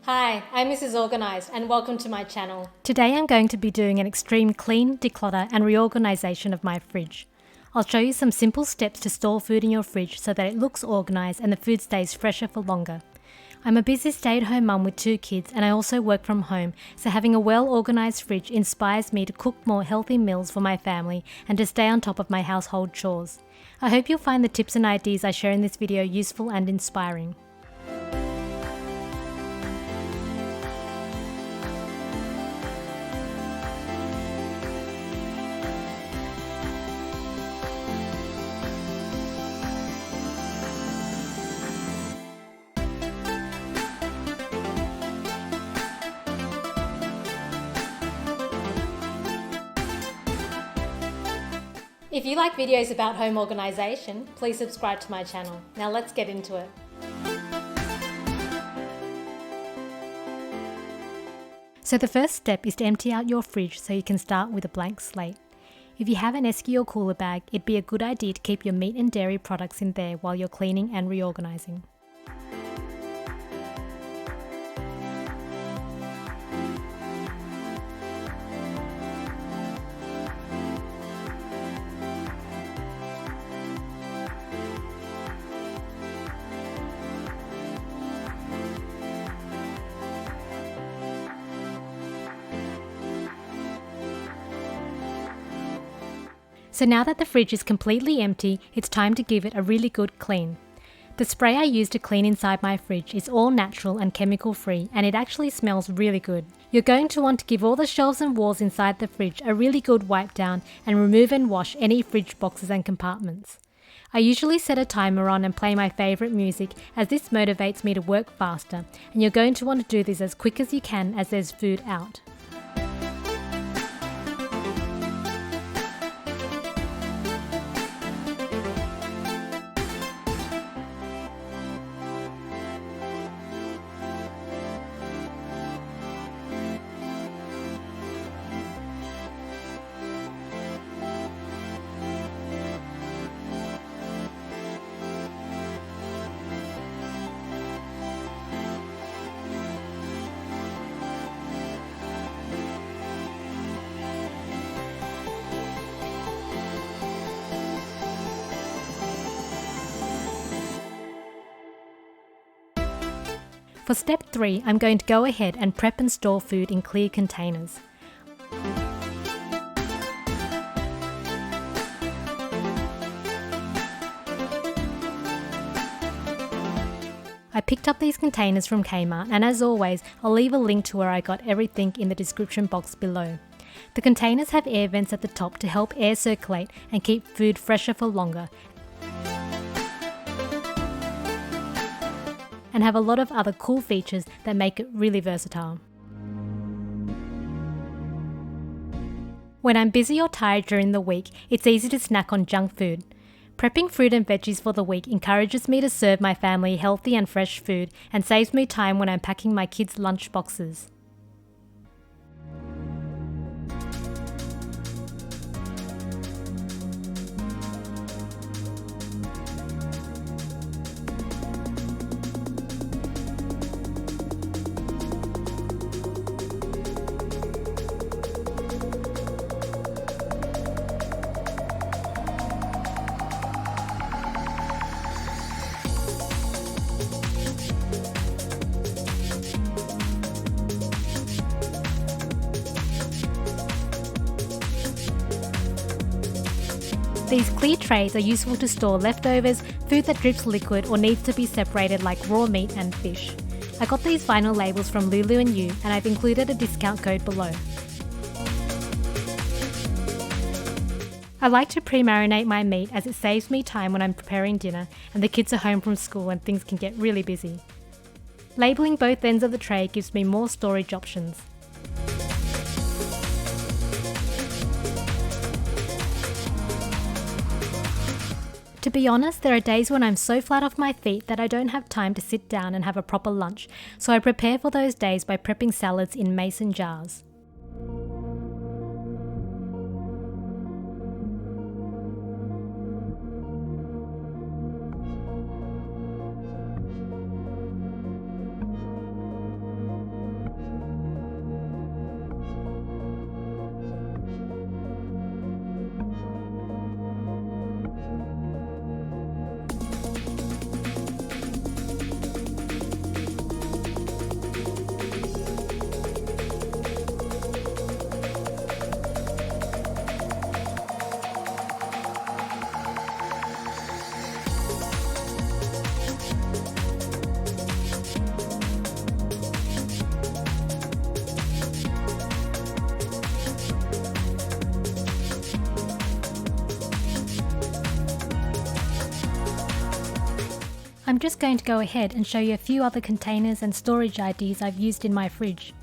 Hi, I'm Mrs. Organised and welcome to my channel. Today I'm going to be doing an extreme clean, declutter and reorganisation of my fridge. I'll show you some simple steps to store food in your fridge so that it looks organised and the food stays fresher for longer. I'm a busy stay-at-home mum with 2 kids and I also work from home, so having a well-organised fridge inspires me to cook more healthy meals for my family and to stay on top of my household chores. I hope you'll find the tips and ideas I share in this video useful and inspiring. If you like videos about home organisation, please subscribe to my channel. Now let's get into it. So the first step is to empty out your fridge so you can start with a blank slate. If you have an esky or cooler bag, it'd be a good idea to keep your meat and dairy products in there while you're cleaning and reorganising. So now that the fridge is completely empty, it's time to give it a really good clean. The spray I use to clean inside my fridge is all natural and chemical free, and it actually smells really good. You're going to want to give all the shelves and walls inside the fridge a really good wipe down and remove and wash any fridge boxes and compartments. I usually set a timer on and play my favourite music, as this motivates me to work faster, and you're going to want to do this as quick as you can as there's food out. For step 3, I'm going to go ahead and prep and store food in clear containers. I picked up these containers from Kmart, and as always, I'll leave a link to where I got everything in the description box below. The containers have air vents at the top to help air circulate and keep food fresher for longer, and have a lot of other cool features that make it really versatile. When I'm busy or tired during the week, it's easy to snack on junk food. Prepping fruit and veggies for the week encourages me to serve my family healthy and fresh food and saves me time when I'm packing my kids' lunch boxes. These clear trays are useful to store leftovers, food that drips liquid or needs to be separated like raw meat and fish. I got these vinyl labels from Lulu & You, and I've included a discount code below. I like to pre-marinate my meat as it saves me time when I'm preparing dinner and the kids are home from school and things can get really busy. Labelling both ends of the tray gives me more storage options. To be honest, there are days when I'm so flat off my feet that I don't have time to sit down and have a proper lunch, so I prepare for those days by prepping salads in mason jars. I'm just going to go ahead and show you a few other containers and storage ideas I've used in my fridge.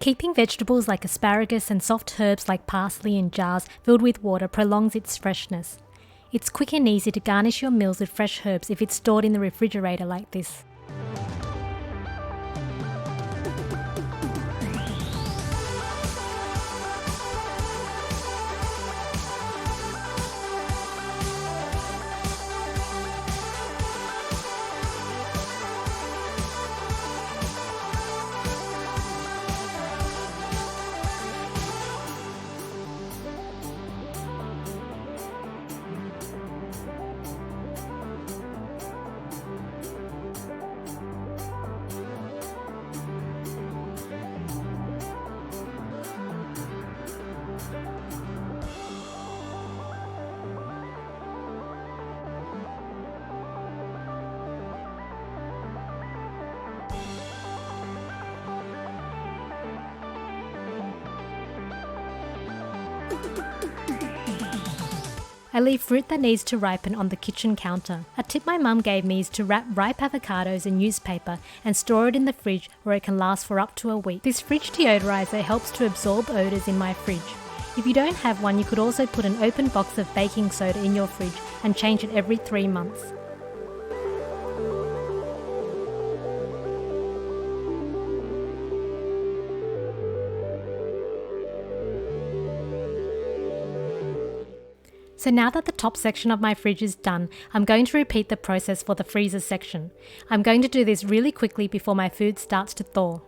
Keeping vegetables like asparagus and soft herbs like parsley in jars filled with water prolongs its freshness. It's quick and easy to garnish your meals with fresh herbs if it's stored in the refrigerator like this. I leave fruit that needs to ripen on the kitchen counter. A tip my mum gave me is to wrap ripe avocados in newspaper and store it in the fridge where it can last for up to a week. This fridge deodorizer helps to absorb odours in my fridge. If you don't have one, you could also put an open box of baking soda in your fridge and change it every 3 months. So now that the top section of my fridge is done, I'm going to repeat the process for the freezer section. I'm going to do this really quickly before my food starts to thaw.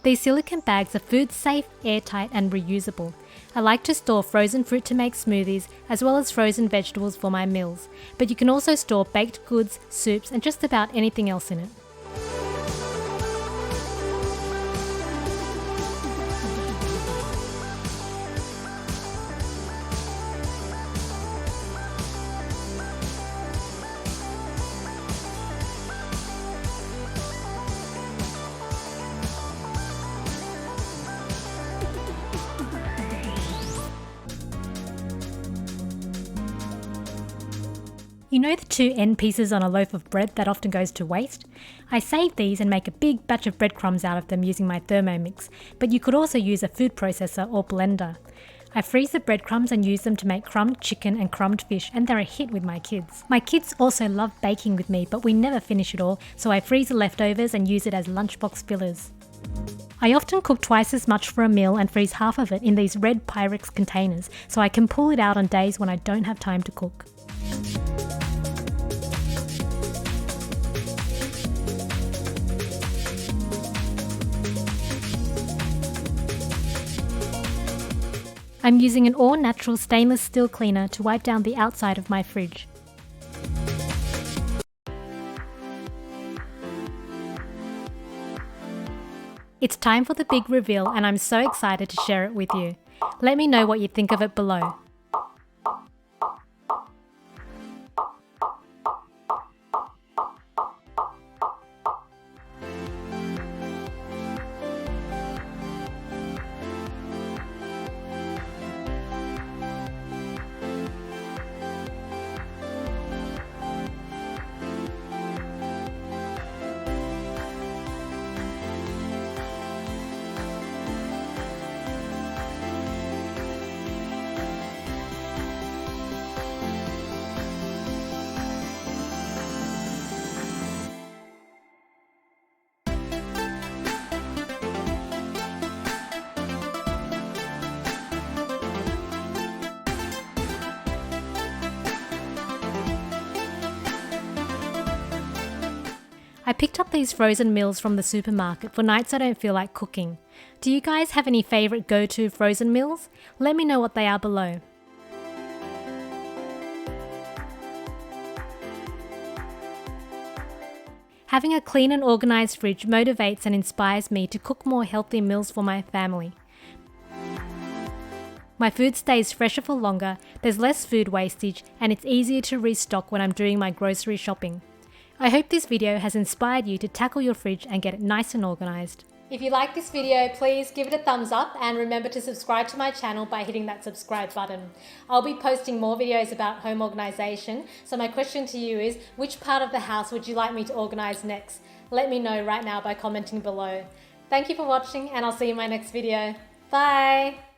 These silicone bags are food safe, airtight and reusable. I like to store frozen fruit to make smoothies as well as frozen vegetables for my meals, but you can also store baked goods, soups and just about anything else in it. You know the 2 end pieces on a loaf of bread that often goes to waste? I save these and make a big batch of breadcrumbs out of them using my Thermomix, but you could also use a food processor or blender. I freeze the breadcrumbs and use them to make crumbed chicken and crumbed fish, and they're a hit with my kids. My kids also love baking with me, but we never finish it all, so I freeze the leftovers and use it as lunchbox fillers. I often cook twice as much for a meal and freeze half of it in these red Pyrex containers, so I can pull it out on days when I don't have time to cook. I'm using an all-natural stainless steel cleaner to wipe down the outside of my fridge. It's time for the big reveal and I'm so excited to share it with you. Let me know what you think of it below. I picked up these frozen meals from the supermarket for nights I don't feel like cooking. Do you guys have any favourite go-to frozen meals? Let me know what they are below. Having a clean and organised fridge motivates and inspires me to cook more healthy meals for my family. My food stays fresher for longer, there's less food wastage, and it's easier to restock when I'm doing my grocery shopping. I hope this video has inspired you to tackle your fridge and get it nice and organised. If you like this video, please give it a thumbs up and remember to subscribe to my channel by hitting that subscribe button. I'll be posting more videos about home organisation, so my question to you is, which part of the house would you like me to organise next? Let me know right now by commenting below. Thank you for watching and I'll see you in my next video. Bye!